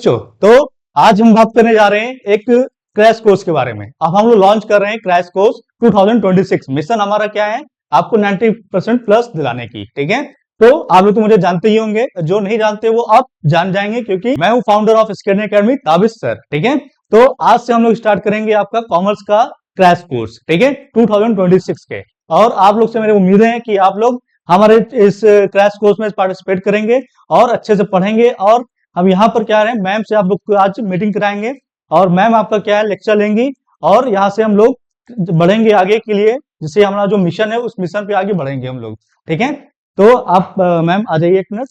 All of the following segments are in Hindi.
बच्चों, तो आज हम बात करने जा रहे हैं एक क्रैश कोर्स के बारे में। अब हम लोग लॉन्च कर रहे हैं क्रैश कोर्स 2026। मिशन हमारा क्या है? आपको 90% प्लस दिलाने की। ठीक है, तो आप लोग तो मुझे जानते ही होंगे, जो नहीं जानते वो आप जान जाएंगे, क्योंकि मैं हूं founder of scaling academy, Tabish sir. ठीक है, तो आज से हम लोग स्टार्ट करेंगे आपका कॉमर्स का क्रैश कोर्स। ठीक है, 2026 के। और आप लोग से मेरी उम्मीद है कि आप लोग हमारे इस क्रैश कोर्स में पार्टिसिपेट करेंगे और अच्छे से पढ़ेंगे। और हम यहाँ पर क्या है, मैम से आप लोग को आज मीटिंग कराएंगे और मैम आपका क्या है, लेक्चर लेंगी। और यहाँ से हम लोग बढ़ेंगे आगे के लिए, जिससे हमारा जो मिशन है उस मिशन पे आगे बढ़ेंगे हम लोग। ठीक है, तो आप मैम आ जाइए एक मिनट।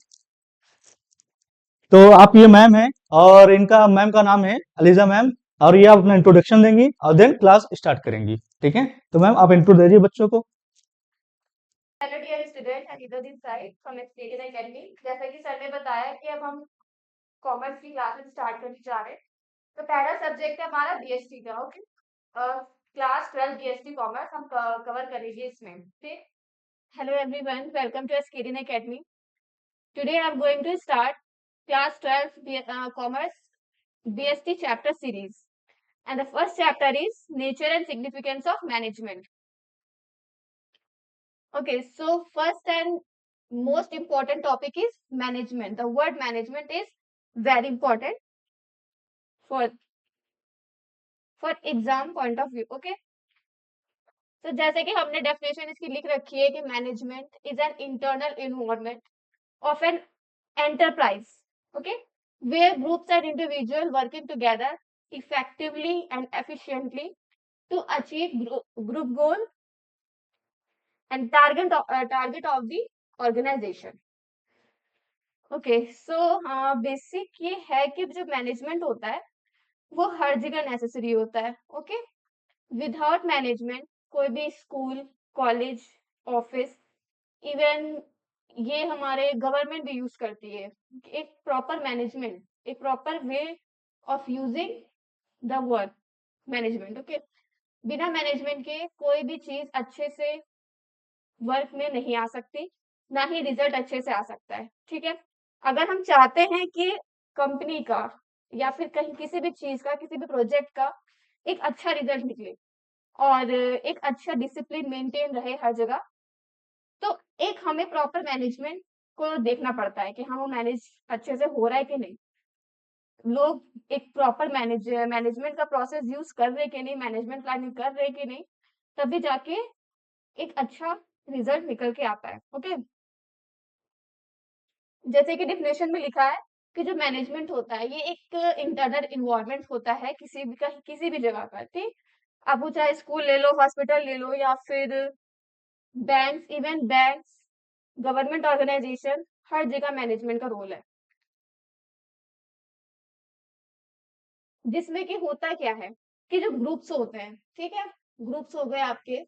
तो आप ये मैम है और इनका मैम का नाम है अलीजा मैम। और ये आप अपना इंट्रोडक्शन देंगी और देन क्लास स्टार्ट करेंगी। ठीक है, तो मैम आप इंट्रो दीजिए बच्चों को। Hello dear student, Anita this side from stadium academy. जैसा कि सर ने बताया कि अब हम कॉमर्स की क्लासेस स्टार्ट करने जा रहे हैं। तो पहला सब्जेक्ट है हमारा बीएसटी का। ओके, क्लास 12 बीएसटी कॉमर्स हम कवर करेंगे इसमें। ठीक, hello everyone, welcome to scaling academy. Today I am going to start class 12 commerce BST chapter series and the first chapter is nature and significance of management. Okay, so first and most important topic is management. The word management is very important for exam point of view. Okay, so जैसे कि हमने definition इसकी लिख रखी है कि management is an internal environment of an enterprise. Okay, where groups and individuals working together effectively and efficiently to achieve group goal and target of the organization. Okay, so basic ये है कि जो मैनेजमेंट होता है वो हर जगह नेसेसरी होता है. ओके, विदाउट मैनेजमेंट कोई भी स्कूल, कॉलेज, ऑफिस, इवन ये हमारे गवर्नमेंट भी यूज करती है. एक प्रॉपर मैनेजमेंट, एक proper way of using the work management. Okay, बिना मैनेजमेंट के कोई भी चीज अच्छे से वर्क में नहीं आ सकती, ना ही रिजल्ट अच्छे से आ सकता है. ठीक है, अगर हम चाहते हैं कि कंपनी का या फिर कहीं किसी भी चीज का, किसी भी प्रोजेक्ट का एक अच्छा रिजल्ट निकले और एक अच्छा डिसिप्लिन मेंटेन रहे हर जगह, तो एक हमें प्रॉपर मैनेजमेंट को देखना पड़ता है कि हाँ वो मैनेज अच्छे से हो रहा है कि नहीं, लोग एक प्रॉपर मैनेजमेंट का प्रोसेस यूज कर रहे कि नहीं, मैनेजमेंट प्लानिंग कर रहे कि नहीं, तभी जाके एक अच्छा रिजल्ट निकल के आता है. ओके, जैसे कि डिफिनेशन में लिखा है कि जो मैनेजमेंट होता है ये एक इंटरनल इन्वायरमेंट होता है किसी भी जगह का. ठीक, अब वो चाहे स्कूल ले लो, हॉस्पिटल ले लो, या फिर बैंक्स, गवर्नमेंट ऑर्गेनाइजेशन, हर जगह मैनेजमेंट का रोल है. जिसमें कि होता क्या है कि जो ग्रुप्स होते हैं, ठीक है, ग्रुप्स हो गए आपके,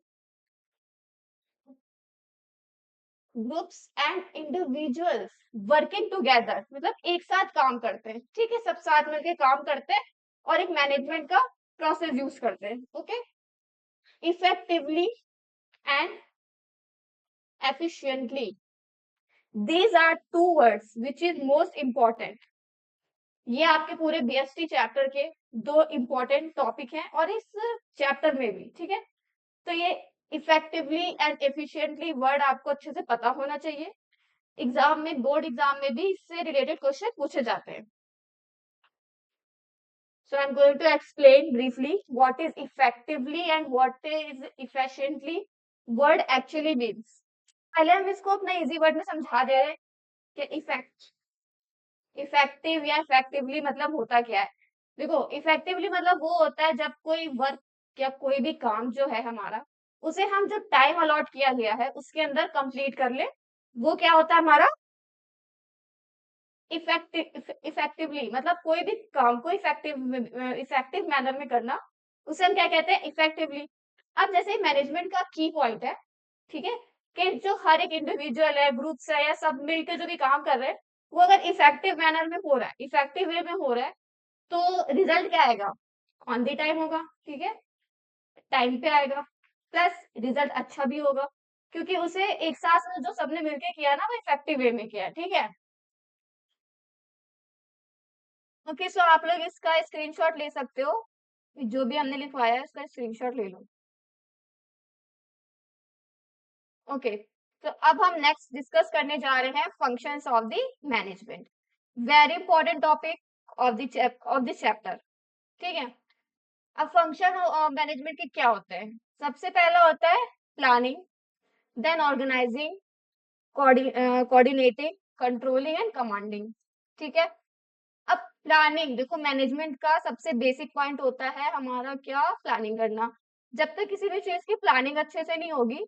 groups and individuals working together, मतलब एक साथ काम करते हैं. ठीक है, सब साथ मिलकर काम करते हैं और एक मैनेजमेंट का प्रोसेस यूज करते हैं. Okay, effectively and efficiently, these are two words which is most important. ये आपके पूरे बीएसटी चैप्टर के दो इंपॉर्टेंट टॉपिक हैं और इस चैप्टर में भी. ठीक है, तो ये इफेक्टिवली एंड एफिशिएंटली वर्ड आपको अच्छे से पता होना चाहिए. एग्जाम में, बोर्ड एग्जाम में भी इससे रिलेटेड क्वेश्चन पूछे जाते हैं. So I'm going to explain briefly what is effectively and what is efficiently word actually means. पहले हम इसको अपना इजी वर्ड में समझा दे रहे हैं कि इफेक्टिव या इफेक्टिवली मतलब होता क्या है. देखो, इफेक्टिवली मतलब वो होता है जब कोई वर्क या कोई भी काम जो है हमारा, उसे हम जो टाइम अलॉट किया गया है उसके अंदर कंप्लीट कर ले, वो क्या होता है हमारा इफेक्टिवली. मतलब कोई भी काम को इफेक्टिव मैनर में करना, उसे हम क्या कहते हैं, इफेक्टिवली. अब जैसे मैनेजमेंट का की पॉइंट है, ठीक है, कि जो हर एक इंडिविजुअल है, ग्रुप्स है, या सब मिलकर जो भी काम कर रहे हैं, वो अगर इफेक्टिव मैनर में हो रहा है, इफेक्टिव वे में हो रहा है, तो रिजल्ट क्या आएगा, ऑन द टाइम होगा. ठीक है, टाइम पे आएगा, प्लस रिजल्ट अच्छा भी होगा, क्योंकि उसे एक साथ जो सबने मिलकर किया ना, वो इफेक्टिव वे में किया है. ठीक है, ओके, सो आप लोग इसका स्क्रीनशॉट ले सकते हो, जो भी हमने लिखवाया है उसका स्क्रीनशॉट ले लो। ओके, तो अब हम नेक्स्ट डिस्कस करने जा रहे हैं functions of the management. Very important topic of this chapter. ठीक है, अब फंक्शन मैनेजमेंट के क्या होते हैं? सबसे पहला होता है planning, then organising, coordinating, controlling and commanding. ठीक है, अब प्लानिंग देखो, मैनेजमेंट का सबसे बेसिक पॉइंट होता है हमारा क्या, प्लानिंग करना। जब तक किसी भी चीज की प्लानिंग अच्छे से नहीं होगी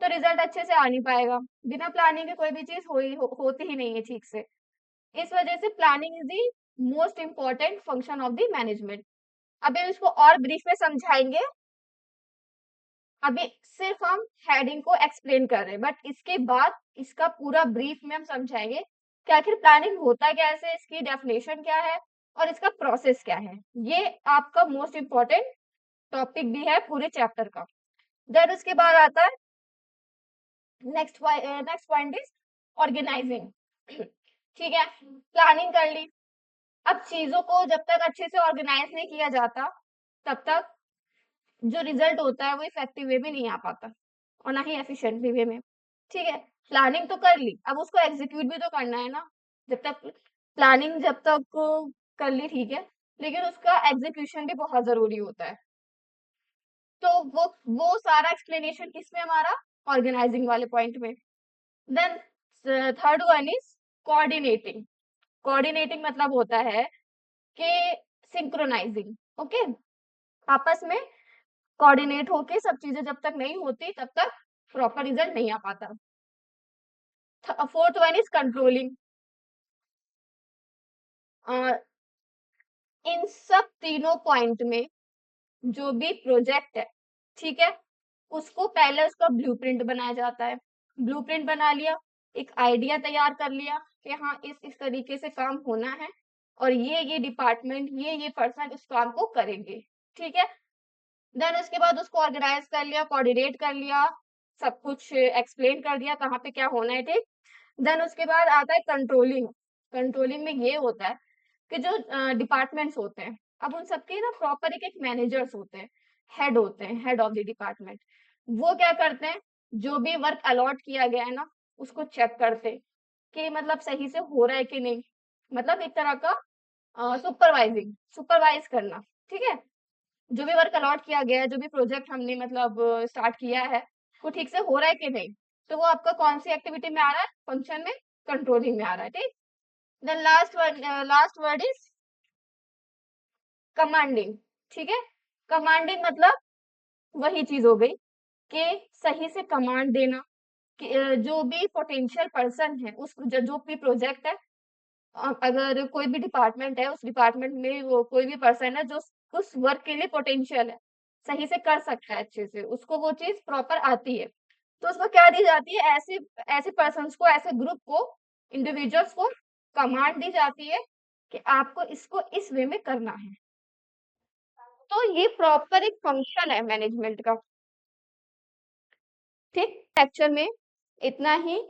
तो रिजल्ट अच्छे से आ नहीं पाएगा। बिना प्लानिंग के कोई भी चीज होती ही नहीं है ठीक से। इस वजह से planning is the most important function of the management. अभी हम इसको और ब्रीफ में समझाएंगे। अभी सिर्फ हम हेडिंग को एक्सप्लेन कर रहे हैं, बट इसके बाद इसका पूरा ब्रीफ में हम समझाएंगे कि आखिर प्लानिंग होता कैसे, इसकी डेफिनेशन क्या है और इसका प्रोसेस क्या है। ये आपका मोस्ट इंपॉर्टेंट टॉपिक भी है पूरे चैप्टर का। देन उसके बाद आता है नेक्स्ट पॉइंट इज ऑर्गेनाइजिंग। ठीक है, प्लानिंग कर ली, अब चीजों को जब तक अच्छे से ऑर्गेनाइज नहीं किया जाता तब तक जो रिजल्ट होता है वो इफेक्टिव वे में नहीं आ पाता और ना ही एफिशिएंटली वे में। ठीक है, प्लानिंग तो कर ली, अब उसको एग्जीक्यूट भी तो करना है ना। जब तक प्लानिंग जब तक कर ली ठीक है, लेकिन उसका एग्जीक्यूशन भी बहुत जरूरी होता है। तो वो सारा एक्सप्लेनेशन किसमें हमारा, ऑर्गेनाइजिंग वाले पॉइंट में। Then third one is coordinating. Coordinating मतलब होता है कि सिंक्रोनाइजिंग। ओके, आपस में कोऑर्डिनेट होके सब चीजें जब तक नहीं होती तब तक प्रॉपर रिजल्ट नहीं आ पाता। Fourth one is controlling. इन सब तीनों पॉइंट में जो भी प्रोजेक्ट है, ठीक है, उसको पहले उसका ब्लूप्रिंट बनाया जाता है। ब्लूप्रिंट बना लिया, एक आइडिया तैयार कर लिया कि हाँ इस तरीके से काम होना है और ये डिपार्टमेंट ये पर्सन इस काम को करेंगे। ठीक है, देन उसके बाद उसको ऑर्गेनाइज कर लिया, कोऑर्डिनेट कर लिया, सब कुछ एक्सप्लेन कर दिया कहाँ पे क्या होना है। ठीक, देन उसके बाद आता है कंट्रोलिंग। कंट्रोलिंग में ये होता है कि जो डिपार्टमेंट्स होते हैं, अब उन सबके ना प्रॉपर एक एक मैनेजर्स होते हैं, हेड होते हैं, हेड ऑफ द डिपार्टमेंट। वो क्या करते हैं, जो भी वर्क अलॉट किया गया है ना उसको चेक करते हैं कि मतलब सही से हो रहा है कि नहीं। मतलब एक तरह का सुपरवाइज करना। ठीक है, जो भी वर्क अलॉट किया गया है, जो भी प्रोजेक्ट हमने मतलब स्टार्ट किया है, वो ठीक से हो रहा है कि नहीं। तो वो आपका कौन सी एक्टिविटी में आ रहा है, फंक्शन में, कंट्रोलिंग में आ रहा है। ठीक, then last word is commanding. ठीक है, कमांडिंग मतलब वही चीज हो गई कि सही से कमांड देना कि जो भी पोटेंशियल पर्सन है उस जो भी प्रोजेक्ट है, अगर कोई भी डिपार्टमेंट है, उस डिपार्टमेंट में वो कोई भी पर्सन है जो उस वर्क के लिए पोटेंशियल है, सही से कर सकता है, अच्छे से उसको वो चीज प्रॉपर आती है, तो उसको क्या दी जाती है, ऐसे ऐसे पर्सन को, ऐसे ग्रुप को, इंडिविजुअल्स को कमांड दी जाती है कि आपको इसको इस वे में करना है। तो ये प्रॉपर एक फंक्शन है मैनेजमेंट का। ठीक, लेक्चर में इतना ही।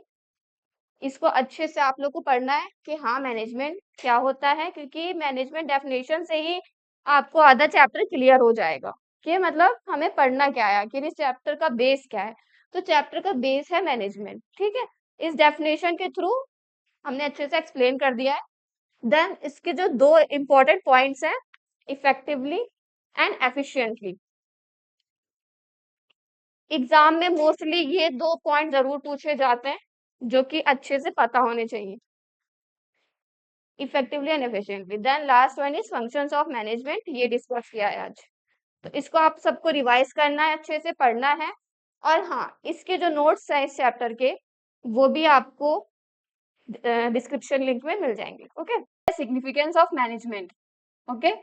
इसको अच्छे से आप लोग को पढ़ना है कि हाँ मैनेजमेंट क्या होता है, क्योंकि मैनेजमेंट डेफिनेशन से ही आपको आधा चैप्टर क्लियर हो जाएगा कि मतलब हमें पढ़ना क्या है, कि इस चैप्टर का बेस क्या है। तो चैप्टर का बेस है मैनेजमेंट। ठीक है, इस डेफिनेशन के थ्रू हमने अच्छे से एक्सप्लेन कर दिया है। देन इसके जो दो इंपॉर्टेंट पॉइंट्स हैं, इफेक्टिवली एंड एफिशिएंटली। एग्जाम में मोस्टली ये दो पॉइंट जरूर पूछे जाते हैं जो कि अच्छे से पता होने चाहिए, effectively and efficiently. Then last one is functions of management, ये डिस्कस किया है आज। तो इसको आप सबको रिवाइज करना है, अच्छे से पढ़ना है। और हाँ, इसके जो नोट्स हैं इस चैप्टर के, वो भी आपको डिस्क्रिप्शन लिंक में मिल जाएंगे। Okay, significance of management. Okay,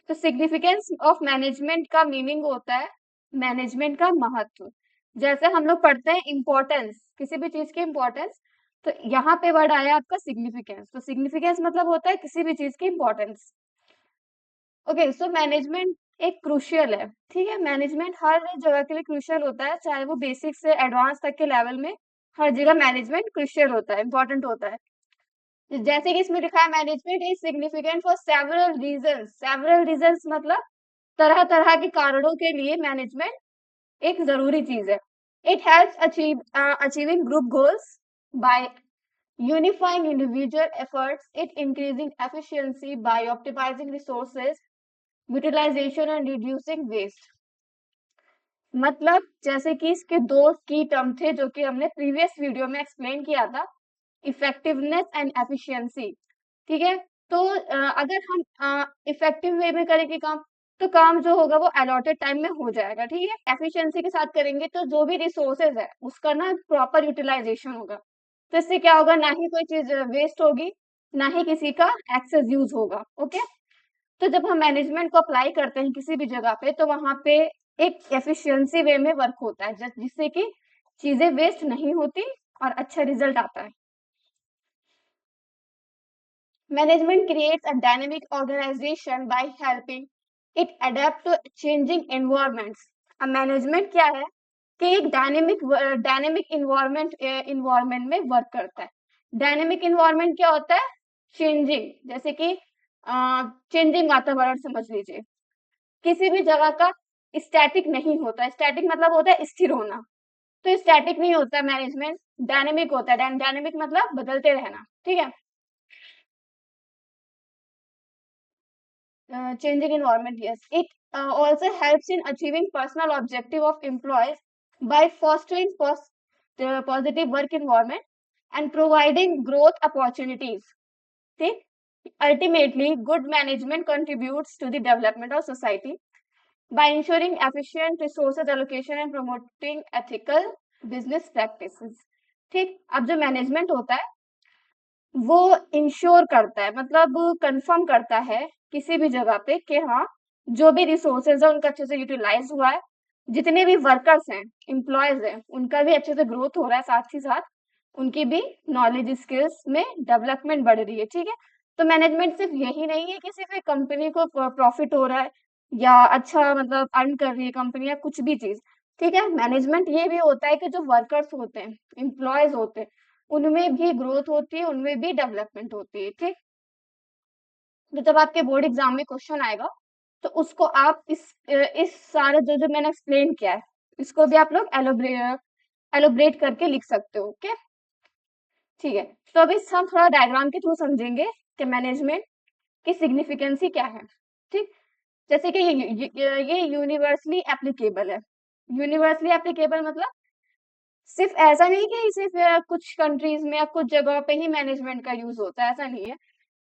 तो सिग्निफिकेंस ऑफ मैनेजमेंट का मीनिंग होता है मैनेजमेंट का महत्व। जैसे हम लोग पढ़ते हैं इम्पोर्टेंस, किसी भी चीज की इम्पोर्टेंस, तो यहाँ पे वर्ड आया आपका सिग्निफिकेंस। तो सिग्निफिकेंस मतलब होता है किसी भी चीज की इम्पोर्टेंस। ओके, सो मैनेजमेंट एक क्रूशियल है। ठीक है, मैनेजमेंट हर जगह के लिए क्रूशियल होता है, चाहे वो बेसिक से एडवांस तक के लेवल में, हर जगह मैनेजमेंट क्रूशियल होता है, इंपॉर्टेंट होता है। जैसे कि इसमें लिखा है management is significant for several reasons मतलब तरह तरह के कारणों के लिए मैनेजमेंट एक जरूरी चीज है. It helps achieving group goals by unifying individual efforts, it increasing efficiency by optimizing resources utilization and reducing waste. मतलब जैसे कि इसके दो की टर्म थे जो कि हमने प्रीवियस वीडियो में एक्सप्लेन किया था, इफेक्टिवनेस एंड एफिशिएंसी. ठीक है, तो अगर हम इफेक्टिव वे में करेंगे काम तो काम जो होगा वो अलॉटेड टाइम में हो जाएगा. ठीक है, एफिशिएंसी के साथ करेंगे तो जो भी रिसोर्सेज है उसका ना प्रॉपर यूटिलाइजेशन होगा. तो इससे क्या होगा, ना ही कोई चीज वेस्ट होगी, ना ही किसी का एक्सेस यूज होगा. ओके, तो जब हम मैनेजमेंट को अप्लाई करते हैं किसी भी जगह पे तो वहां पे एक एफिशिएंसी वे में वर्क होता है जिससे कि चीजें वेस्ट नहीं होती और अच्छा रिजल्ट आता है. Management creates a dynamic organisation by helping it adept to changing environments. अब मैनेजमेंट क्या है कि एक डायनेमिक इन्वायरमेंट में वर्क करता है. डायनेमिक इन्वायरमेंट क्या होता है, चेंजिंग, जैसे कि चेंजिंग वातावरण समझ लीजिए. किसी भी जगह का स्टैटिक नहीं होता. स्टैटिक मतलब होता है स्थिर होना, तो स्टैटिक नहीं होता मैनेजमेंट, डायनेमिक होता है. डायनेमिक मतलब बदलते रहना. ठीक है, changing environment, yes. It also helps in achieving personal objective of employees by fostering positive work environment and providing growth opportunities. See, ultimately good management contributes to the development of society by ensuring efficient resources allocation and promoting ethical business practices. ठीक, अब जो मैनेजमेंट होता है वो इंश्योर करता है, मतलब कंफर्म करता है किसी भी जगह पे कि हाँ जो भी रिसोर्सेज है उनका अच्छे से यूटिलाइज हुआ है, जितने भी वर्कर्स हैं, एम्प्लॉयज हैं, उनका भी अच्छे से ग्रोथ हो रहा है, साथ ही साथ उनकी भी नॉलेज स्किल्स में डेवलपमेंट बढ़ रही है. ठीक है, तो मैनेजमेंट सिर्फ यही नहीं है कि सिर्फ एक कंपनी को प्रॉफिट हो रहा है या अच्छा मतलब अर्न कर रही है कंपनी या कुछ भी चीज. ठीक है, मैनेजमेंट ये भी होता है कि जो वर्कर्स होते हैं, एम्प्लॉयज होते हैं, उनमें भी ग्रोथ होती है, उनमें भी डेवलपमेंट होती है. ठीक, तो जब आपके बोर्ड एग्जाम में क्वेश्चन आएगा तो उसको आप इस सारे जो जो मैंने एक्सप्लेन किया है इसको भी आप लोग एलोब्रेट करके लिख सकते हो. ओके, ठीक है, तो अभी हम थोड़ा डायग्राम के थ्रू समझेंगे कि मैनेजमेंट की सिग्निफिकेंसी क्या है. ठीक, जैसे कि ये यूनिवर्सली एप्लीकेबल है. यूनिवर्सली एप्लीकेबल मतलब सिर्फ ऐसा नहीं कि सिर्फ कुछ कंट्रीज में या कुछ जगह पे ही मैनेजमेंट का यूज होता है, ऐसा नहीं है.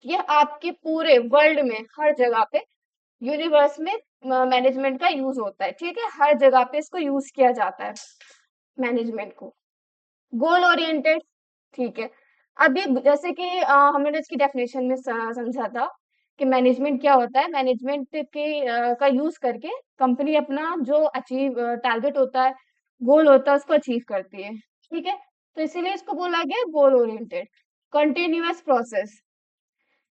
ये आपके पूरे वर्ल्ड में हर जगह पे यूनिवर्स में मैनेजमेंट का यूज होता है. ठीक है, हर जगह पे इसको यूज किया जाता है मैनेजमेंट को. गोल ओरिएंटेड, ठीक है. अब ये जैसे कि हमने इसकी डेफिनेशन में समझा था कि मैनेजमेंट क्या होता है. मैनेजमेंट के का यूज करके कंपनी अपना जो अचीव टारगेट होता है, गोल होता है, उसको अचीव करती है. ठीक है, तो इसीलिए इसको बोला गया गोल ओरिएंटेड. कंटिन्यूअस प्रोसेस,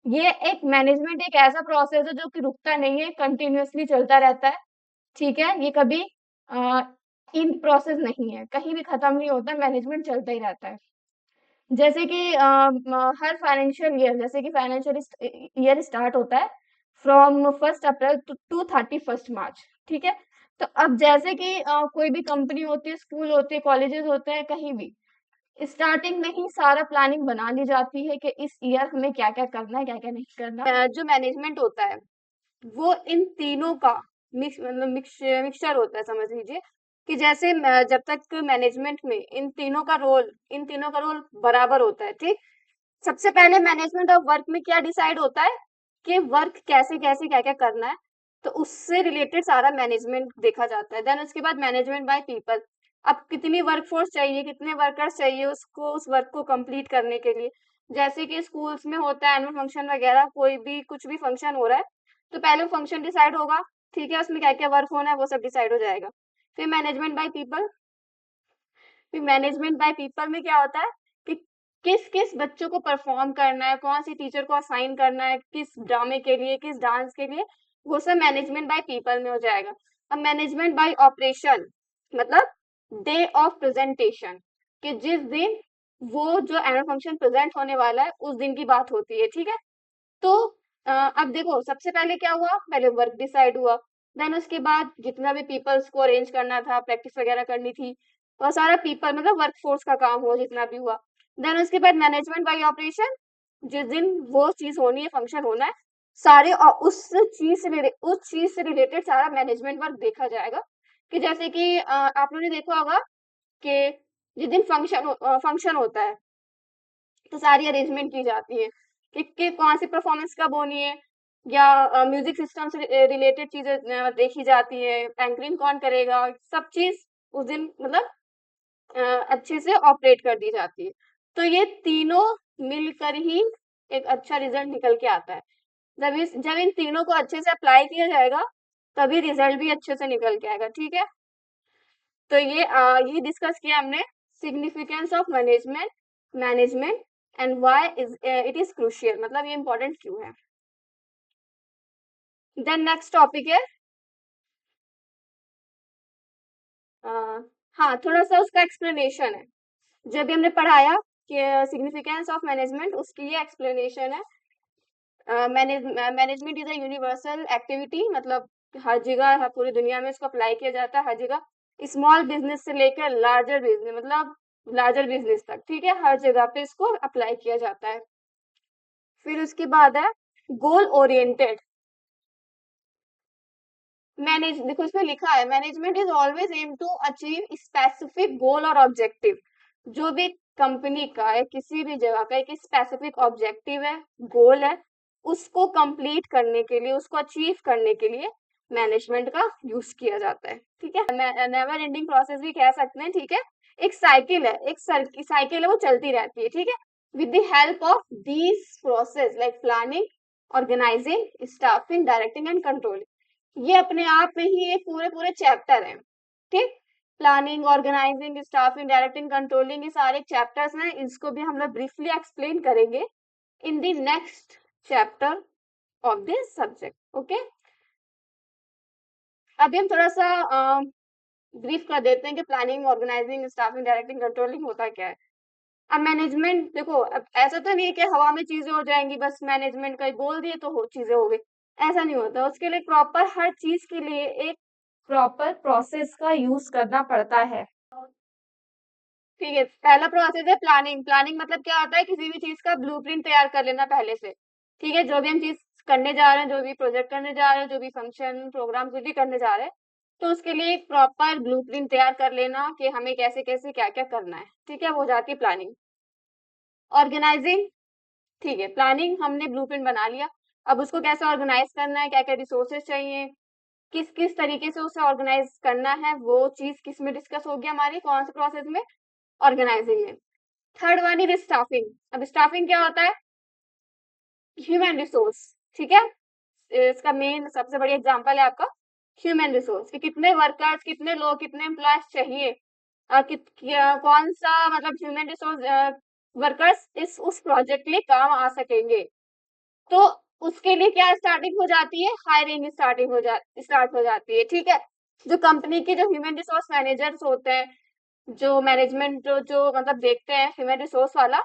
ये एक मैनेजमेंट एक ऐसा प्रोसेस है जो कि रुकता नहीं है, कंटिन्यूअसली चलता रहता है. ठीक है, ये कभी इन प्रोसेस नहीं है, कहीं भी खत्म नहीं होता, मैनेजमेंट चलता ही रहता है. जैसे कि हर फाइनेंशियल ईयर, जैसे कि फाइनेंशियल ईयर स्टार्ट होता है फ्रॉम 1 अप्रैल टू 31 मार्च. ठीक है, तो अब जैसे कि कोई भी कंपनी होती है, स्कूल होते हैं, कॉलेजेस होते हैं, कहीं भी स्टार्टिंग में ही सारा प्लानिंग बना ली जाती है कि इस ईयर हमें क्या क्या करना है, क्या क्या नहीं करना. जो मैनेजमेंट होता है वो इन तीनों का मिक्सचर होता है, समझ लीजिए कि जैसे जब तक मैनेजमेंट में इन तीनों का रोल बराबर होता है. ठीक, सबसे पहले मैनेजमेंट ऑफ वर्क में क्या डिसाइड होता है कि वर्क कैसे कैसे क्या क्या करना है, तो उससे रिलेटेड सारा मैनेजमेंट देखा जाता है. देन उसके बाद मैनेजमेंट बाय पीपल, अब कितनी वर्कफोर्स चाहिए, कितने वर्कर्स चाहिए उसको उस वर्क को कंप्लीट करने के लिए. जैसे कि स्कूल्स में होता है एनुअल फंक्शन वगैरह, कोई भी कुछ भी फंक्शन हो रहा है तो पहले फंक्शन डिसाइड होगा. ठीक है, उसमें क्या क्या वर्क होना है वो सब डिसाइड हो जाएगा. फिर मैनेजमेंट बाय पीपल, फिर मैनेजमेंट बाय पीपल में क्या होता है कि किस किस बच्चों को परफॉर्म करना है, कौन सी टीचर को असाइन करना है, किस ड्रामे के लिए, किस डांस के लिए, वो सब मैनेजमेंट बाय पीपल में हो जाएगा. अब मैनेजमेंट बाय ऑपरेशन मतलब डे ऑफ प्रेजेंटेशन, कि जिस दिन वो जो एनुअल फंक्शन प्रेजेंट होने वाला है उस दिन की बात होती है, ठीक है। तो अब देखो सबसे पहले क्या हुआ, पहले वर्क डिसाइड हुआ, देन उसके बाद जितना भी पीपल्स को अरेंज करना था, प्रैक्टिस वगैरह करनी थी, वो सारा पीपल मतलब वर्क फोर्स का काम हुआ जितना भी हुआ। देन उसके बाद मैनेजमेंट बाई ऑपरेशन, जिस दिन वो चीज होनी है, फंक्शन होना है, सारे उस चीज से रिलेटेड सारा मैनेजमेंट वर्क देखा जाएगा। कि जैसे कि आप लोगों ने देखा होगा कि जिस दिन फंक्शन होता है तो सारी अरेंजमेंट की जाती है कि कौन सी परफॉर्मेंस कब होनी है, या म्यूजिक सिस्टम से रिलेटेड चीजें देखी जाती है, एंकरिंग कौन करेगा, सब चीज उस दिन मतलब अच्छे से ऑपरेट कर दी जाती है। तो ये तीनों मिलकर ही एक अच्छा रिजल्ट निकल के आता है। जब इन तीनों को अच्छे से अप्लाई किया जाएगा तभी रिजल्ट भी अच्छे से निकल के आएगा, ठीक है। तो ये डिस्कस किया हमने, significance of management and why is it is crucial, मतलब ये इंपॉर्टेंट क्यों है। देन नेक्स्ट टॉपिक है हाँ, थोड़ा सा उसका एक्सप्लेनेशन है। जब भी हमने पढ़ाया कि सिग्निफिकेंस ऑफ मैनेजमेंट, उसकी ये एक्सप्लेनेशन है। Management is a universal activity, मतलब हर जगह, हर पूरी दुनिया में इसको अप्लाई किया जाता है, हर जगह, स्मॉल बिजनेस से लेकर लार्जर बिजनेस, मतलब लार्जर बिजनेस तक, ठीक है, हर जगह पे इसको अप्लाई किया जाता है। फिर उसके बाद है गोल ओरिएंटेड देखो इसमें लिखा है management is always aim to achieve specific goal और ऑब्जेक्टिव। जो भी कंपनी का है, किसी भी जगह का एक स्पेसिफिक ऑब्जेक्टिव है, गोल है, उसको कंप्लीट करने के लिए, उसको अचीव करने के लिए मैनेजमेंट का यूज किया जाता है, ठीक है। नेवर एंडिंग प्रोसेस भी कह सकते हैं, ठीक है। एक साइकिल है, एक साइकिल है, वो चलती रहती है, ठीक है। With the help of these process like planning, organising, staffing, directing and controlling, ये अपने आप में ही एक पूरे पूरे चैप्टर हैं, ठीक। Planning, organising, staffing, directing, controlling, ये सारे चैप्टर्स हैं, इसको भी हम लोग ब्रीफली एक्सप्लेन करेंगे in the next chapter of this subject, okay. अभी हम थोड़ा सा ब्रीफ कर देते हैं कि planning, organising, staffing, directing, controlling होता क्या है। अब मैनेजमेंट देखो, अब ऐसा तो नहीं है कि हवा में चीजें हो जाएंगी, बस मैनेजमेंट का ही बोल दिए तो चीजें हो गई, ऐसा नहीं होता। उसके लिए प्रॉपर, हर चीज के लिए एक प्रॉपर प्रोसेस का यूज करना पड़ता है, ठीक है। पहला प्रोसेस है प्लानिंग। प्लानिंग मतलब क्या होता है, किसी भी चीज का ब्लूप्रिंट तैयार कर लेना पहले से, ठीक है। जो भी हम चीज करने जा रहे हैं, जो भी प्रोजेक्ट करने जा रहे हैं, जो भी फंक्शन प्रोग्राम कुछ भी करने जा रहे हैं, तो उसके लिए एक प्रॉपर ब्लूप्रिंट तैयार कर लेना कि हमें कैसे कैसे क्या क्या करना है, ठीक है, वो हो जाती है प्लानिंग। ऑर्गेनाइजिंग, ठीक है, प्लानिंग हमने ब्लूप्रिंट बना लिया, अब उसको कैसे ऑर्गेनाइज करना है, क्या क्या रिसोर्सेज चाहिए, किस किस तरीके से उसे ऑर्गेनाइज करना है, वो चीज किस में डिस्कस होगी हमारी, कौन से प्रोसेस में, ऑर्गेनाइजिंग में। Third one is staffing. अब स्टाफिंग क्या होता है, ह्यूमन रिसोर्स, ठीक है। इसका मेन सबसे बड़ी एग्जांपल है आपका ह्यूमन रिसोर्स, कि कितने वर्कर्स, कितने लोग, कितने एम्प्लॉयज चाहिए, कौन सा मतलब ह्यूमन रिसोर्स वर्कर्स इस उस प्रोजेक्ट के लिए काम आ सकेंगे। तो उसके लिए क्या स्टार्टिंग हो जाती है, हायरिंग स्टार्ट हो जाती है, ठीक है। जो कंपनी के जो ह्यूमन रिसोर्स मैनेजर्स होते हैं, जो मैनेजमेंट जो मतलब देखते हैं ह्यूमन रिसोर्स वाला,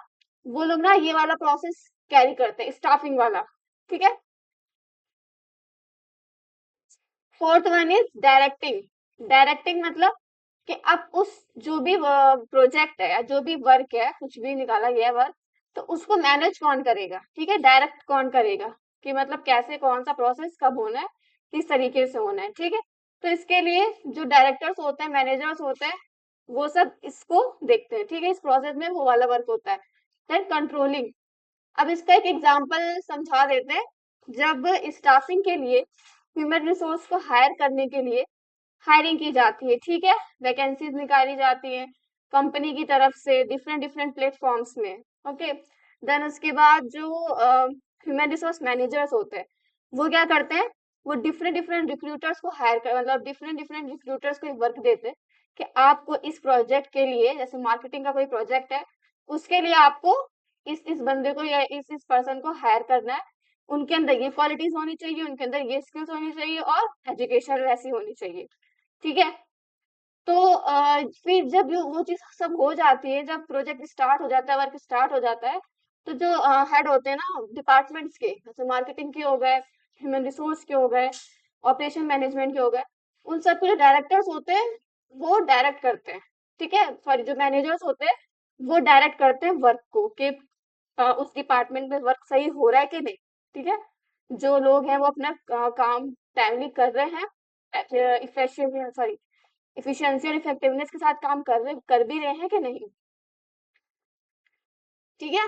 वो लोग ना ये वाला प्रोसेस कैरी करते हैं, स्टाफिंग वाला, ठीक है। Fourth one is directing. Directing मतलब कि अब उस जो भी प्रोजेक्ट है या जो भी वर्क है, कुछ भी निकाला गया वर्क, तो उसको मैनेज कौन करेगा, ठीक है, डायरेक्ट कौन करेगा, कि मतलब कैसे, कौन सा प्रोसेस कब होना है, किस तरीके से होना है, ठीक है। तो इसके लिए जो डायरेक्टर्स होते हैं, मैनेजर्स होते हैं, वो सब इसको देखते हैं, ठीक है, इस प्रोसेस में वो वाला वर्क होता है। देन कंट्रोलिंग, अब इसका एक एग्जांपल समझा देते हैं। जब स्टाफिंग के लिए, ह्यूमन रिसोर्स को हायर करने के लिए हायरिंग की जाती है, ठीक है, वैकेंसीज निकाली जाती है कंपनी की तरफ से डिफरेंट डिफरेंट प्लेटफॉर्म्स में, ओके। देन उसके बाद जो ह्यूमन रिसोर्स मैनेजर्स होते हैं, वो क्या करते हैं, वो डिफरेंट डिफरेंट रिक्रूटर्स को हायर कर, मतलब डिफरेंट डिफरेंट रिक्रूटर्स को वर्क देते हैं कि आपको इस प्रोजेक्ट के लिए, जैसे मार्केटिंग का कोई प्रोजेक्ट है, उसके लिए आपको इस बंदे को या इस पर्सन को हायर करना है। उनके अंदर ये क्वालिटीज होनी चाहिए, उनके अंदर ये स्किल्स होनी चाहिए, और एजुकेशन वैसी होनी चाहिए, ठीक है। तो फिर जब वो चीज़ सब हो जाती है, जब प्रोजेक्ट स्टार्ट हो जाता है, वर्क स्टार्ट हो जाता है, तो जो हेड होते हैं ना डिपार्टमेंट्स के, जैसे मार्केटिंग के हो गए, ह्यूमन रिसोर्स के हो गए, ऑपरेशन मैनेजमेंट के हो गए, उन सब के जो डायरेक्टर्स होते हैं वो डायरेक्ट करते हैं, ठीक है, सॉरी जो मैनेजर्स होते हैं वो डायरेक्ट करते हैं वर्क को कि उस डिपार्टमेंट में वर्क सही हो रहा है कि नहीं, ठीक है, जो लोग हैं वो अपना काम टाइमली कर रहे हैं, इफेक्टिव सॉरी एफिशिएंसी और इफेक्टिवनेस के साथ काम कर भी रहे हैं कि नहीं, ठीक है।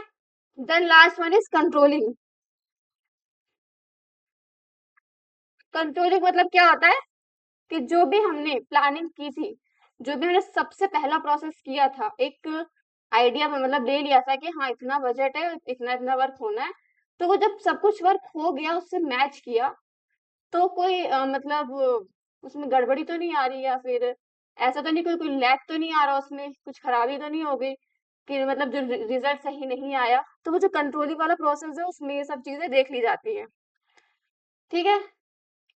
Then last one is controlling. Controlling मतलब क्या होता है कि जो भी हमने प्लानिंग की थी, जो भी हमने सबसे पहला प्रोसेस किया था, एक आइडिया में मतलब ले लिया था कि हाँ इतना बजट है, इतना इतना वर्क होना है, तो वो जब सब कुछ वर्क हो गया, उससे मैच किया, तो कोई मतलब उसमें गड़बड़ी तो नहीं आ रही, या फिर ऐसा तो नहीं कोई कोई लैग तो नहीं आ रहा, उसमें कुछ खराबी तो नहीं हो गई कि मतलब जो रिजल्ट सही नहीं आया, तो वो जो कंट्रोलिंग वाला प्रोसेस है उसमें ये सब चीजें देख ली जाती हैं, ठीक है।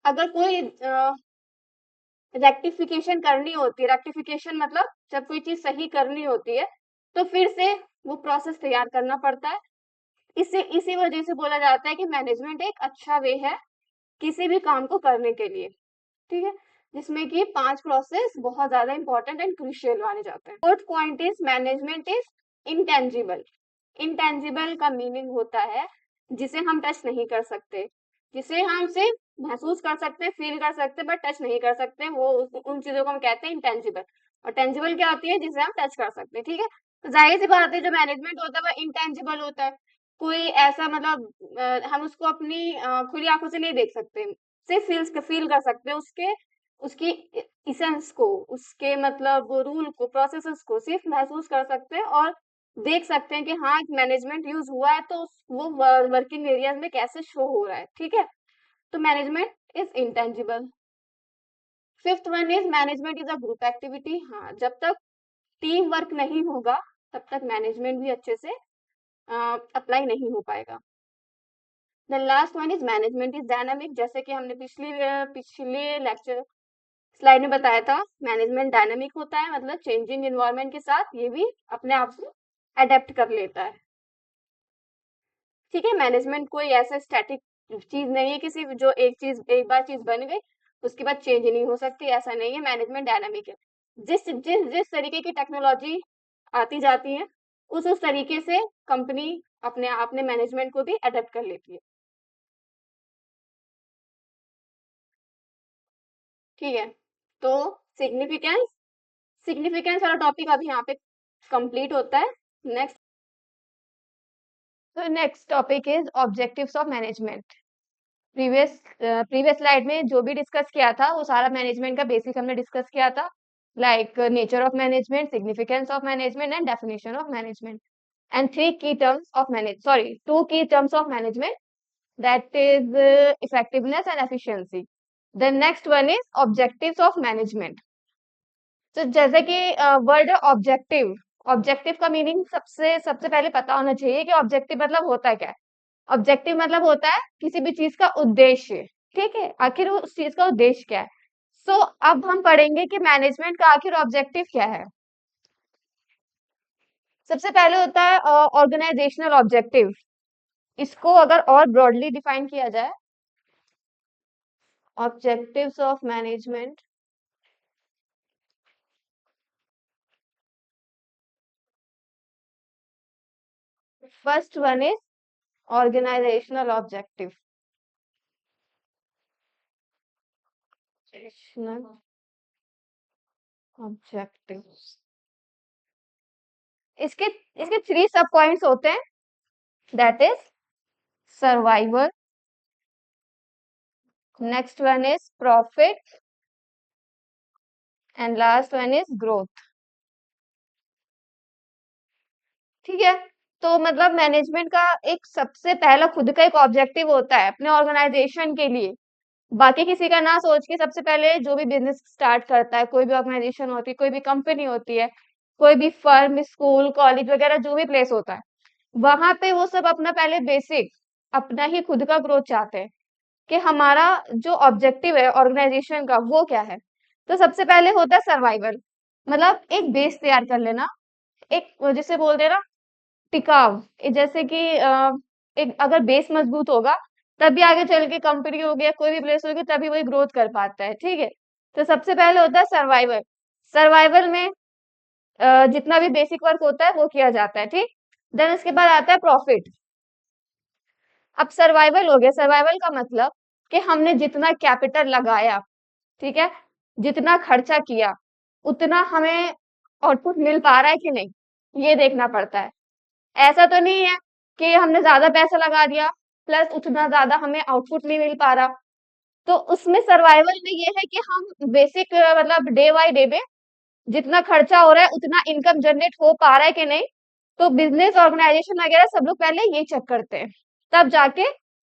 अगर कोई रेक्टिफिकेशन करनी होती है, रेक्टिफिकेशन मतलब जब कोई चीज सही करनी होती है तो फिर से वो प्रोसेस तैयार करना पड़ता है। इसी वजह से बोला जाता है कि मैनेजमेंट एक अच्छा वे है किसी भी काम को करने के लिए, ठीक है, जिसमें कि 5 प्रोसेस बहुत ज्यादा इंपॉर्टेंट एंड क्रूशियल माने जाते हैं। Fourth point is management is intangible. Intangible का मीनिंग होता है जिसे हम टच नहीं कर सकते, जिसे हम सिर्फ महसूस कर सकते हैं, फील कर सकते हैं, बट टच नहीं कर सकते, वो उन चीजों को हम कहते हैं इंटेंजिबल। और टेंजिबल क्या होती है, जिसे हम टच कर सकते हैं, ठीक है। तो जाहिर सी बात है जो मैनेजमेंट होता है वो इंटेंजिबल होता है, कोई ऐसा मतलब हम उसको अपनी खुली आंखों से नहीं देख सकते, सिर्फ फील कर सकते हैं उसके उसकी इसेंस को, उसके मतलब रूल को, प्रोसेसेस को सिर्फ महसूस कर सकते हैं और देख सकते हैं कि हाँ एक मैनेजमेंट यूज हुआ है, तो वो वर्किंग एरियाज में कैसे शो हो रहा है, ठीक है। तो management is intangible. Fifth one is management is a group activity. हाँ, जब तक टीम वर्क नहीं होगा तब तक मैनेजमेंट भी अच्छे से अप्लाई नहीं हो पाएगा। The last one is management is dynamic. जैसे कि हमने पिछले लेक्चर स्लाइड में बताया था, मैनेजमेंट डायनामिक होता है, मतलब चेंजिंग इन्वायरमेंट के साथ ये भी अपने आप को अडेप्ट कर लेता है, ठीक है। मैनेजमेंट कोई ऐसा स्टैटिक चीज नहीं है किसी जो एक बार चीज बन गई उसके बाद चेंज नहीं हो सकती, ऐसा नहीं है। मैनेजमेंट डायनामिक है, जिस तरीके की टेक्नोलॉजी आती जाती है उस तरीके से कंपनी अपने मैनेजमेंट को भी अडेप्ट कर लेती है, ठीक है। तो सिग्निफिकेंस सिग्निफिकेंस वाला टॉपिक अभी यहाँ पे कंप्लीट होता है। नेक्स्ट, तो next topic is objectives of management. Previous slide में जो भी डिस्कस किया था वो सारा मैनेजमेंट का बेसिक हमने डिस्कस किया था, like nature of management, significance of management and definition of management, and two key terms of management, that is effectiveness and efficiency. The next one is objectives of management. तो जैसे कि वर्ड ऑब्जेक्टिव, ऑब्जेक्टिव का मीनिंग सबसे सबसे पहले पता होना चाहिए कि ऑब्जेक्टिव मतलब होता क्या है। ऑब्जेक्टिव मतलब होता है किसी भी चीज का उद्देश्य, ठीक है, आखिर उस चीज का उद्देश्य क्या है। सो अब हम पढ़ेंगे कि मैनेजमेंट का आखिर ऑब्जेक्टिव क्या है। सबसे पहले होता है ऑर्गेनाइजेशनल ऑब्जेक्टिव। इसको अगर और ब्रॉडली डिफाइन किया जाए, objectives of management, first one is organizational objective. Organizational objectives. इसके इसके 3 सब पॉइंट्स होते हैं, that is survival, next one is profit and last one is growth, ठीक है। तो मतलब मैनेजमेंट का एक सबसे पहला खुद का एक ऑब्जेक्टिव होता है अपने ऑर्गेनाइजेशन के लिए, बाकी किसी का ना सोच के सबसे पहले जो भी बिजनेस स्टार्ट करता है, कोई भी ऑर्गेनाइजेशन होती है, कोई भी कंपनी होती है, कोई भी फर्म, स्कूल, कॉलेज वगैरह जो भी प्लेस होता है, वहां पे वो सब अपना पहले बेसिक अपना ही खुद का ग्रोथ चाहते हैं कि हमारा जो ऑब्जेक्टिव है ऑर्गेनाइजेशन का वो क्या है। तो सबसे पहले होता है सर्वाइवल, मतलब एक बेस तैयार कर लेना, एक जिसे बोलते हैं ना टिकाव, जैसे कि एक अगर बेस मजबूत होगा तभी आगे चल के कंपनी हो गया कोई भी प्लेस होगी तभी वही ग्रोथ कर पाता है, ठीक है। तो सबसे पहले होता है सर्वाइवल। सर्वाइवल में जितना भी बेसिक वर्क होता है वो किया जाता है, ठीक। देन उसके बाद आता है प्रॉफिट। अब सर्वाइवल हो गया, सर्वाइवल का मतलब कि हमने जितना कैपिटल लगाया, ठीक है, जितना खर्चा किया उतना हमें आउटपुट मिल पा रहा है कि नहीं, ये देखना पड़ता है। ऐसा तो नहीं है कि हमने ज्यादा पैसा लगा दिया प्लस उतना ज्यादा हमें आउटपुट नहीं मिल पा रहा। तो उसमें सर्वाइवल में ये है कि हम बेसिक मतलब डे बाय डे में जितना खर्चा हो रहा है उतना इनकम जनरेट हो पा रहा है कि नहीं। तो बिजनेस ऑर्गेनाइजेशन वगैरह सब लोग पहले ये चेक करते हैं, तब जाके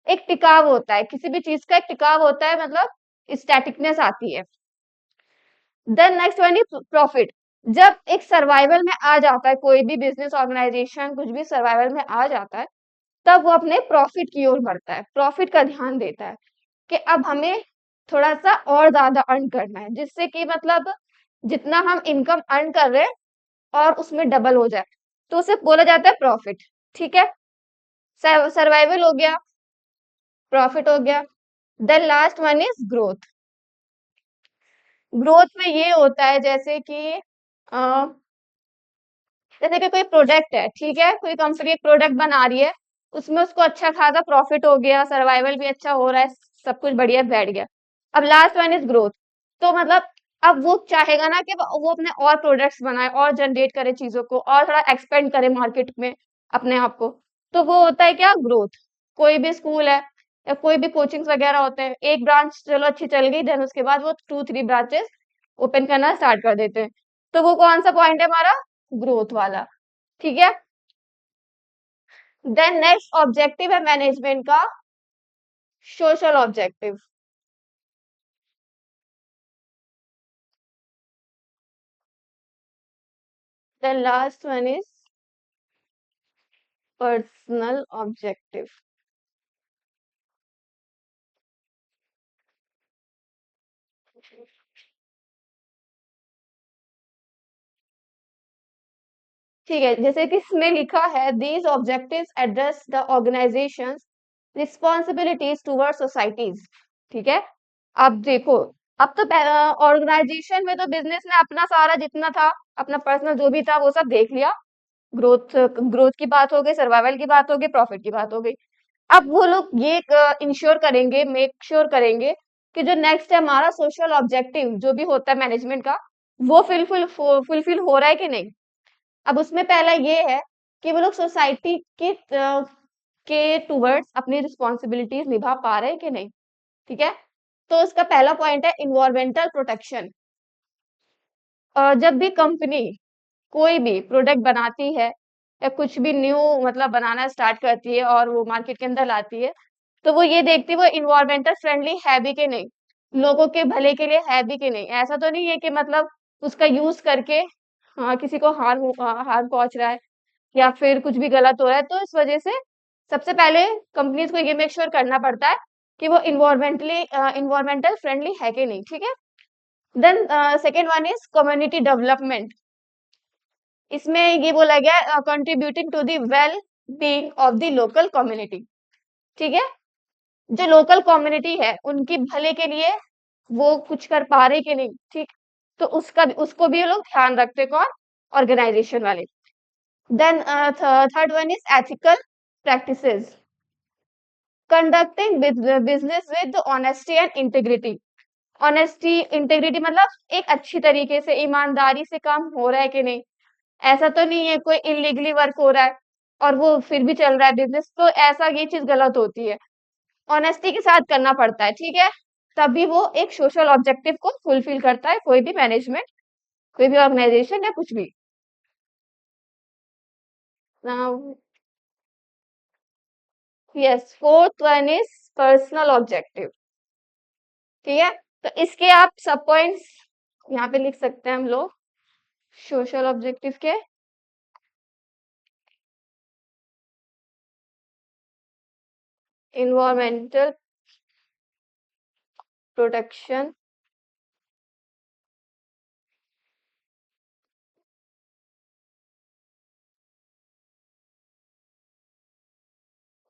एक टिकाव होता है, किसी भी चीज का एक टिकाव होता है, मतलब स्टैटिकनेस आती है। Then next one is profit. जब एक सर्वाइवल में आ जाता है कोई भी बिजनेस ऑर्गेनाइजेशन, कुछ भी सर्वाइवल में आ जाता है, तब वो अपने प्रॉफिट की ओर बढ़ता है, प्रॉफिट का ध्यान देता है कि अब हमें थोड़ा सा और ज्यादा अर्न करना है, जिससे कि मतलब जितना हम इनकम अर्न कर रहे हैं और उसमें डबल हो जाए, तो उसे बोला जाता है प्रॉफिट, ठीक है। सर्वाइवल हो गया, प्रॉफिट हो गया। Then last one is growth. Growth में ये होता है जैसे कि जैसे कि कोई प्रोडक्ट है, ठीक है, कोई कंपनी एक प्रोडक्ट बना रही है, उसमें उसको अच्छा खासा प्रॉफिट हो गया, सर्वाइवल भी अच्छा हो रहा है, सब कुछ बढ़िया बैठ गया। अब लास्ट वन इज ग्रोथ। तो मतलब अब वो चाहेगा ना कि वो अपने और प्रोडक्ट्स बनाए और जनरेट करे चीजों को और थोड़ा एक्सपेंड करे मार्केट में अपने आप को। तो वो होता है क्या, ग्रोथ। कोई भी स्कूल है या कोई भी कोचिंग्स वगैरह होते हैं, एक ब्रांच चलो अच्छी चल गई, देन उसके बाद वो 2-3 ब्रांचेस ओपन करना स्टार्ट कर देते हैं। तो वो कौन सा पॉइंट है हमारा, ग्रोथ वाला, ठीक है। देन नेक्स्ट ऑब्जेक्टिव है मैनेजमेंट का, social objective. Then last one is personal objective. ठीक है, जैसे कि इसमें लिखा है these objectives address the organisations responsibilities toward societies, ठीक है। अब देखो, अब तो ऑर्गेनाइजेशन में तो बिजनेस ने अपना सारा जितना था, अपना पर्सनल जो भी था वो सब देख लिया। ग्रोथ ग्रोथ की बात हो गई, सर्वाइवल की बात हो गई, प्रॉफिट की बात हो गई। अब वो लोग ये इंश्योर करेंगे, मेक श्योर करेंगे कि जो नेक्स्ट है हमारा सोशल ऑब्जेक्टिव जो भी होता है मैनेजमेंट का, वो फुलफिल हो रहा है कि नहीं। अब उसमें पहला ये है कि वो लोग सोसाइटी के टूवर्ड्स अपनी रिस्पॉन्सिबिलिटीज निभा पा रहे हैं कि नहीं, ठीक है। तो उसका पहला पॉइंट है इन्वायरमेंटल प्रोटेक्शन। जब भी कंपनी कोई भी प्रोडक्ट बनाती है या कुछ भी न्यू मतलब बनाना स्टार्ट करती है और वो मार्केट के अंदर लाती है, तो वो ये देखती है वो इन्वायरमेंटल फ्रेंडली है भी कि नहीं, लोगों के भले के लिए है भी कि नहीं। ऐसा तो नहीं है कि मतलब उसका यूज करके किसी को हार्म पहुंच रहा है या फिर कुछ भी गलत हो रहा है। तो इस वजह से सबसे पहले कंपनीज को ये मेक श्योर करना पड़ता है कि वो इन्वायरमेंटल फ्रेंडली है कि नहीं, ठीक है। Then second one is community development. इसमें ये बोला गया contributing to the well being of the local community, ठीक है। जो लोकल कम्युनिटी है उनकी भले के लिए वो कुछ कर पा रहे कि नहीं, ठीक। तो उसको भी ये लोग ध्यान रखते, कौन, ऑर्गेनाइजेशन वाले। Then third one is ethical practices, conducting business with honesty and integrity. Honesty integrity मतलब एक अच्छी तरीके से ईमानदारी से काम हो रहा है कि नहीं। ऐसा तो नहीं है कोई इलीगली वर्क हो रहा है और वो फिर भी चल रहा है बिजनेस, तो ऐसा ये चीज गलत होती है। ऑनेस्टी के साथ करना पड़ता है, ठीक है। तभी वो एक सोशल ऑब्जेक्टिव को फुलफिल करता है, कोई भी मैनेजमेंट, कोई भी ऑर्गेनाइजेशन या कुछ भी। Yes, fourth one is personal objective, ठीक है। तो इसके आप सब पॉइंट्स यहाँ पे लिख सकते हैं हम लोग, सोशल ऑब्जेक्टिव के। Environmental protection,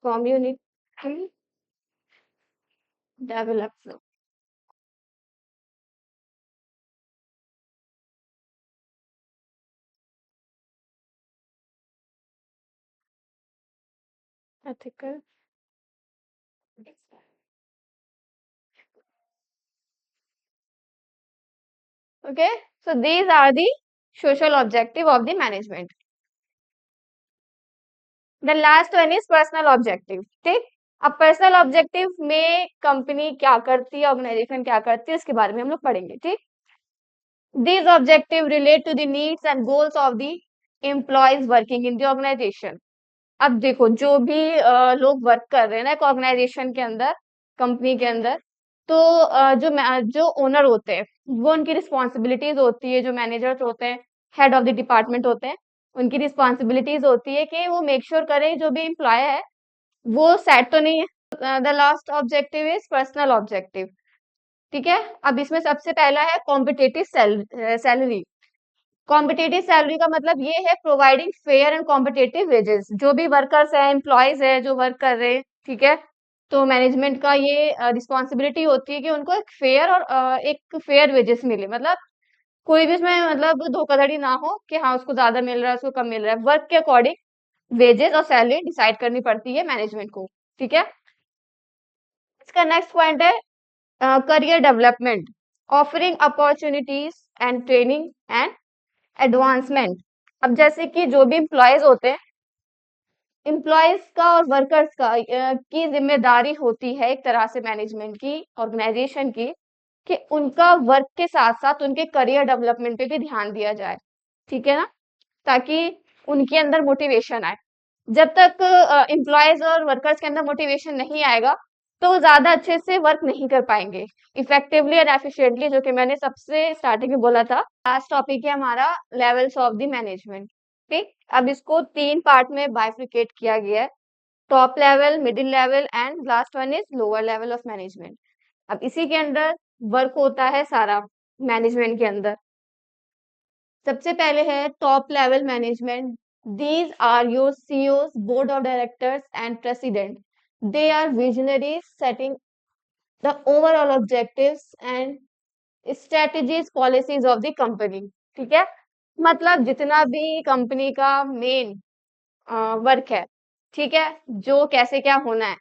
community development. Ethical. Okay, so these are the social objective of the management. The last one is personal objective. ठीक, अब पर्सनल ऑब्जेक्टिव में कंपनी क्या करती है, ऑर्गेनाइजेशन क्या करती है, इसके बारे में हम लोग पढ़ेंगे. ठीक, these objective relate to the needs and goals of the employees working in the organization. अब देखो जो भी लोग वर्क कर रहे हैं ना एक ऑर्गेनाइजेशन के अंदर, कंपनी के अंदर, तो जो ओनर होते हैं वो उनकी रिस्पॉन्सिबिलिटीज होती है, जो मैनेजर्स होते हैं, हेड ऑफ द डिपार्टमेंट होते हैं, उनकी रिस्पॉन्सिबिलिटीज होती है कि वो मेक श्योर करें जो भी एम्प्लॉय है वो सैड तो नहीं है. The last objective is personal objective. ठीक है, अब इसमें सबसे पहला है कॉम्पिटेटिव सैलरी. कॉम्पिटेटिव सैलरी का मतलब ये है providing fair and competitive wages. जो भी वर्कर्स है, एम्प्लॉयज है जो वर्क कर रहे हैं, ठीक है, तो मैनेजमेंट का ये रिस्पॉन्सिबिलिटी होती है कि उनको एक फेयर और एक फेयर वेजेस मिले. मतलब कोई भी इसमें मतलब धोखाधड़ी ना हो कि हाँ उसको ज्यादा मिल रहा है उसको कम मिल रहा है. वर्क के अकॉर्डिंग वेजेस और सैलरी डिसाइड करनी पड़ती है मैनेजमेंट को. ठीक है, इसका नेक्स्ट पॉइंट है career development, offering opportunities and training and advancement. अब जैसे कि जो भी एम्प्लॉयज होते हैं, एम्प्लॉयज का और वर्कर्स का की जिम्मेदारी होती है एक तरह से मैनेजमेंट की, ऑर्गेनाइजेशन की, कि उनका वर्क के साथ साथ उनके करियर डेवलपमेंट पे भी ध्यान दिया जाए. ठीक है ना, ताकि उनके अंदर मोटिवेशन आए. जब तक एम्प्लॉयज और वर्कर्स के अंदर मोटिवेशन नहीं आएगा तो वो ज्यादा अच्छे से वर्क नहीं कर पाएंगे इफेक्टिवली और एफिशिएंटली, जो कि मैंने सबसे स्टार्टिंग में बोला था. लास्ट टॉपिक है हमारा लेवल्स ऑफ द मैनेजमेंट. ठीक, अब इसको 3 पार्ट में बाइफिकेट किया गया है, top level, middle level and last one is lower level of management. अब इसी के अंदर वर्क होता है सारा मैनेजमेंट के अंदर. सबसे पहले है top level management. These are your CEOs, board of directors and president. They are visionaries setting the overall objectives and strategies, policies of the company. ठीक है, मतलब जितना भी कंपनी का मेन वर्क है, ठीक है, जो कैसे क्या होना है,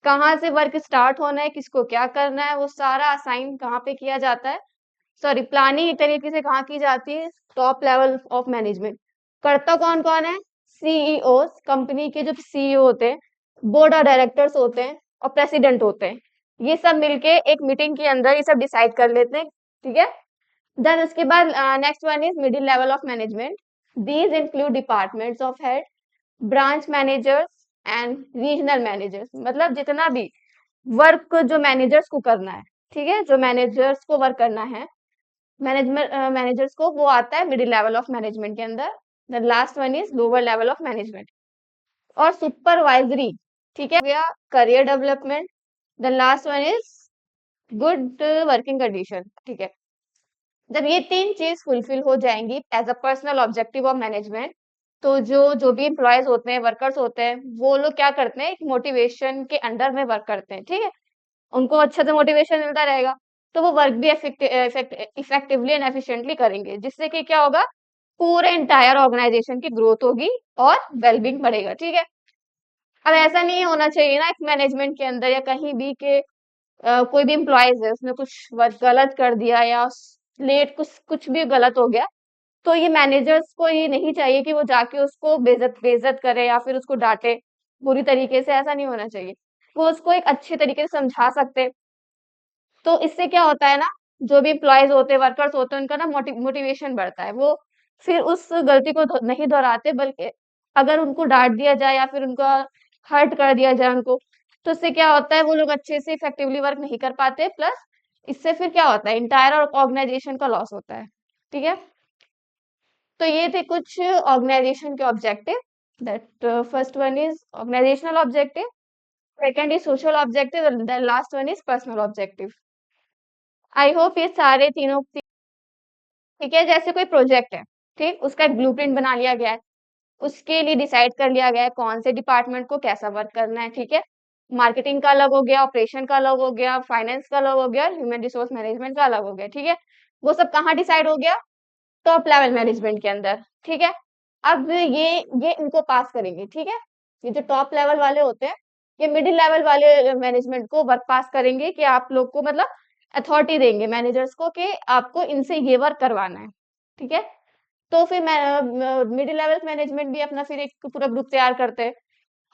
कहाँ से वर्क स्टार्ट होना है, किसको क्या करना है, वो सारा असाइन कहाँ पे किया जाता है, सॉरी प्लानिंग एक तरीके से कहाँ की जाती है, टॉप लेवल ऑफ मैनेजमेंट. करता कौन कौन है, सीईओ, कंपनी के जो सीईओ होते हैं, बोर्ड ऑफ डायरेक्टर्स होते हैं और प्रेसिडेंट होते हैं. ये सब मिलके एक मीटिंग के अंदर ये सब डिसाइड कर लेते हैं. ठीक है, देन उसके बाद next one is middle level of management. These include departments of head, branch managers and regional managers. मतलब जितना भी वर्क जो मैनेजर्स को करना है, ठीक है, जो मैनेजर्स को वर्क करना है, मैनेजमेंट मैनेजर्स को, वो आता है मिडिल लेवल ऑफ मैनेजमेंट के अंदर. The last one is lower level of management. और सुपरवाइजरी, ठीक है, गया career development. The last one is good working condition. ठीक है, जब ये 3 चीज फुलफिल हो जाएंगी as a personal objective of management, तो जो भी एम्प्लॉयज होते हैं, वर्कर्स होते हैं, वो लोग क्या करते हैं, एक मोटिवेशन के अंडर में वर्क करते हैं. ठीक है, उनको अच्छे से मोटिवेशन मिलता रहेगा तो वो वर्क भी इफेक्टिवली एंड एफिशिएंटली करेंगे, जिससे कि क्या होगा, पूरे एंटायर ऑर्गेनाइजेशन की ग्रोथ होगी और वेलबींग बढ़ेगा. ठीक है, अब ऐसा नहीं होना चाहिए ना एक मैनेजमेंट के अंदर या कहीं भी के कोई भी एम्प्लॉयज है उसने कुछ वर्क गलत कर दिया या लेट कुछ कुछ भी गलत हो गया, तो ये मैनेजर्स को ये नहीं चाहिए कि वो जाके उसको बेइज्जत बेइज्जत करे या फिर उसको डांटे बुरी तरीके से. ऐसा नहीं होना चाहिए, वो उसको एक अच्छे तरीके से समझा सकते हैं. तो इससे क्या होता है ना, जो भी एम्प्लॉयज होते हैं, वर्कर्स होते हैं, उनका ना मोटिवेशन बढ़ता है. वो फिर उस गलती को नहीं दोहराते, बल्कि अगर उनको डांट दिया जाए या फिर उनका हर्ट कर दिया जाए उनको, तो इससे क्या होता है, वो लोग अच्छे से इफेक्टिवली वर्क नहीं कर पाते. प्लस इससे फिर क्या होता है, इंटायर ऑर्गेनाइजेशन का लॉस होता है. ठीक है, तो ये थे कुछ ऑर्गेनाइजेशन के objective. That first one is organisational objective, second is social objective and the last one is personal objective. I hope ये सारे तीनों, ठीक है, जैसे कोई प्रोजेक्ट है, ठीक, उसका एक ब्लूप्रिंट बना लिया गया है. उसके लिए डिसाइड कर लिया गया है कौन से डिपार्टमेंट को कैसा वर्क करना है, ठीक है। मार्केटिंग का अलग हो गया, ऑपरेशन का अलग हो गया, फाइनेंस का अलग हो गया, ह्यूमन रिसोर्स मैनेजमेंट का अलग हो गया, ठीक है। वो सब कहाँ डिसाइड हो गया? टॉप लेवल मैनेजमेंट के अंदर, ठीक है। अब ये इनको पास करेंगे, ठीक है। ये जो टॉप लेवल वाले होते हैं, ये मिडिल लेवल वाले मैनेजमेंट को वर्क पास करेंगे कि आप लोग को मतलब अथॉरिटी देंगे मैनेजर्स को कि आपको इनसे ये वर्क करवाना है, ठीक है। तो फिर मिडिल लेवल मैनेजमेंट भी अपना फिर एक पूरा ग्रुप तैयार करते हैं।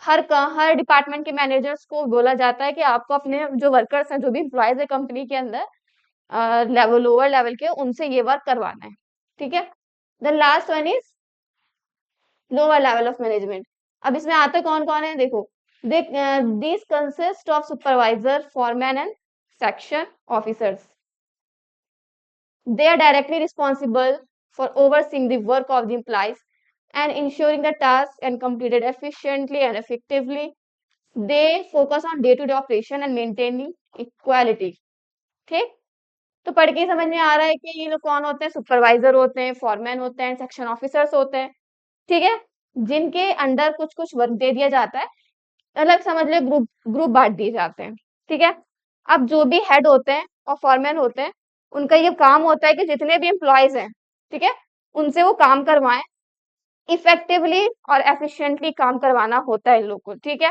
हर डिपार्टमेंट के मैनेजर्स को बोला जाता है कि आपको अपने जो वर्कर्स हैं, जो भी एम्प्लॉयज है कंपनी के अंदर लेवल लोअर लेवल के, उनसे ये वर्क करवाना है, ठीक है। The last one is lower level of management. अब इसमें आते कौन कौन है देखो, this consist of supervisor, foreman and section officers. They are directly responsible for overseeing the work of the employees and ensuring the tasks are completed efficiently and effectively. They focus on day-to-day operation and maintaining equality. ठीक, तो पढ़ के ही समझ में आ रहा है कि ये लोग कौन होते हैं? सुपरवाइजर होते हैं, फॉरमैन होते हैं, सेक्शन ऑफिसर्स होते हैं, ठीक है, जिनके अंडर कुछ कुछ वर्क दे दिया जाता है, अलग समझ ले ग्रुप ग्रुप बांट दिए जाते हैं, ठीक है। अब जो भी हेड होते हैं और फॉरमैन होते हैं, उनका ये काम होता है कि जितने भी एम्प्लॉयज हैं, ठीक है, उनसे वो काम करवाएं, इफेक्टिवली और एफिशिएंटली काम करवाना होता है इन लोग को, ठीक है।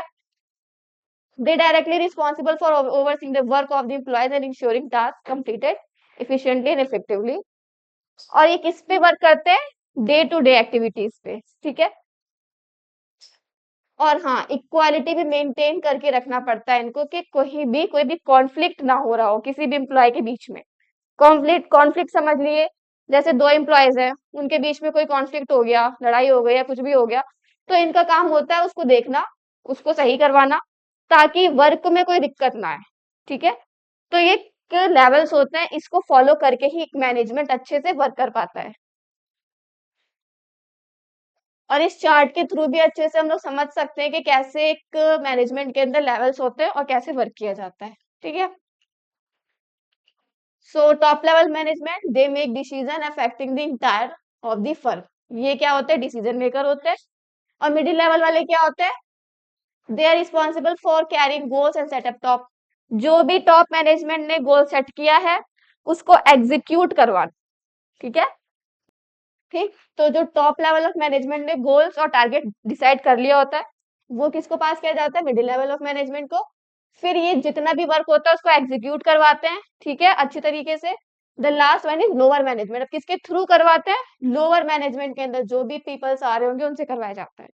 दे directly responsible for overseeing the work of the employees and ensuring task completed efficiently and effectively. और ये किस पे वर्क करते हैं? डे टू डे एक्टिविटीज पे, ठीक है। और हाँ, इक्वालिटी भी मेंटेन करके रखना पड़ता है इनको कि कोई भी कॉन्फ्लिक्ट ना हो रहा हो किसी भी एम्प्लॉय के बीच में। कॉन्फ्लिक्ट समझ लिए, जैसे दो एम्प्लॉयज हैं, उनके बीच में कोई कॉन्फ्लिक्ट हो गया, लड़ाई हो गई या कुछ भी हो गया, तो इनका काम होता है उसको देखना, उसको सही करवाना, ताकि वर्क में कोई दिक्कत ना आए, ठीक है। तो ये लेवल्स होते हैं, इसको फॉलो करके ही मैनेजमेंट अच्छे से वर्क कर पाता है। और इस चार्ट के थ्रू भी अच्छे से हम लोग समझ सकते हैं कि कैसे एक मैनेजमेंट के अंदर लेवल्स होते हैं और कैसे वर्क किया जाता है, ठीक है। So top level management, they make decision affecting the entire of the firm. ये क्या होते हैं? डिसीजन मेकर होते हैं। और मिडिल लेवल वाले क्या होते हैं? They are responsible for carrying goals and setup top. जो भी टॉप मैनेजमेंट ने गोल सेट किया है उसको एग्जीक्यूट करवाना, ठीक है। ठीक, तो जो टॉप लेवल ऑफ मैनेजमेंट ने गोल्स और टारगेट डिसाइड कर लिया होता है, वो किसको पास किया जाता है? मिडिल लेवल ऑफ मैनेजमेंट को। फिर ये जितना भी वर्क होता है उसको एग्जीक्यूट करवाते हैं, ठीक है, अच्छी तरीके से। The last one is lower management. अब किसके थ्रू करवाते हैं? लोअर मैनेजमेंट के अंदर जो भी पीपल्स आ रहे होंगे उनसे करवाया जाता है,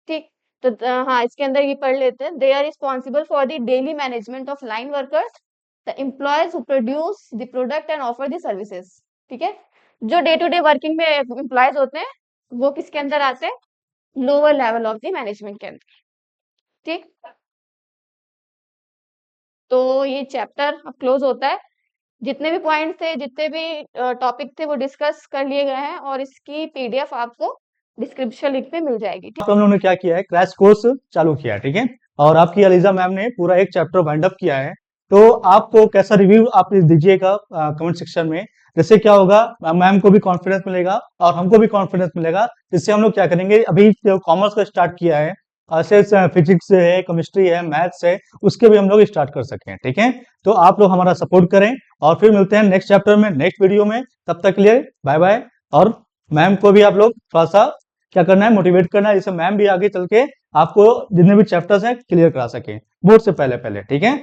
ठीक। तो हाँ, इसके अंदर ये पढ़ लेते हैं। They are responsible for the daily management of line workers, the employees who produce the product and offer the services, ठीक है। जो डे टू डे वर्किंग में एम्प्लॉयज होते हैं वो किसके अंदर आते हैं? Lower level of the management के अंदर, ठीक। तो ये चैप्टर अब क्लोज होता है। जितने भी पॉइंट्स थे, जितने भी टॉपिक थे, वो डिस्कस कर लिए गए हैं और इसकी पीडीएफ आपको डिस्क्रिप्शन लिंक पे मिल जाएगी, ठीक। हम लोगों ने क्या किया है, क्रैश कोर्स चालू किया है, ठीक है। और आपकी अलीजा मैम ने पूरा एक चैप्टर वाइंड अप किया है। तो आपको कैसा रिव्यू आप दीजिएगा कमेंट सेक्शन में। जिससे क्या होगा, मैम को भी कॉन्फिडेंस मिलेगा और हमको भी कॉन्फिडेंस मिलेगा। जिससे हम लोग क्या करेंगे, अभी जो कॉमर्स का स्टार्ट किया है, फिजिक्स है, केमिस्ट्री है, मैथ्स है, उसके भी हम लोग स्टार्ट कर सकें, ठीक है। तो आप लोग हमारा सपोर्ट करें और फिर मिलते हैं नेक्स्ट चैप्टर में, नेक्स्ट वीडियो में। तब तक के लिए बाय बाय। और मैम को भी आप लोग थोड़ा सा क्या करना है, मोटिवेट करना है, जिससे मैम भी आगे चल के आपको जितने भी चैप्टर्स हैं क्लियर करा सके बोर्ड से पहले, ठीक है।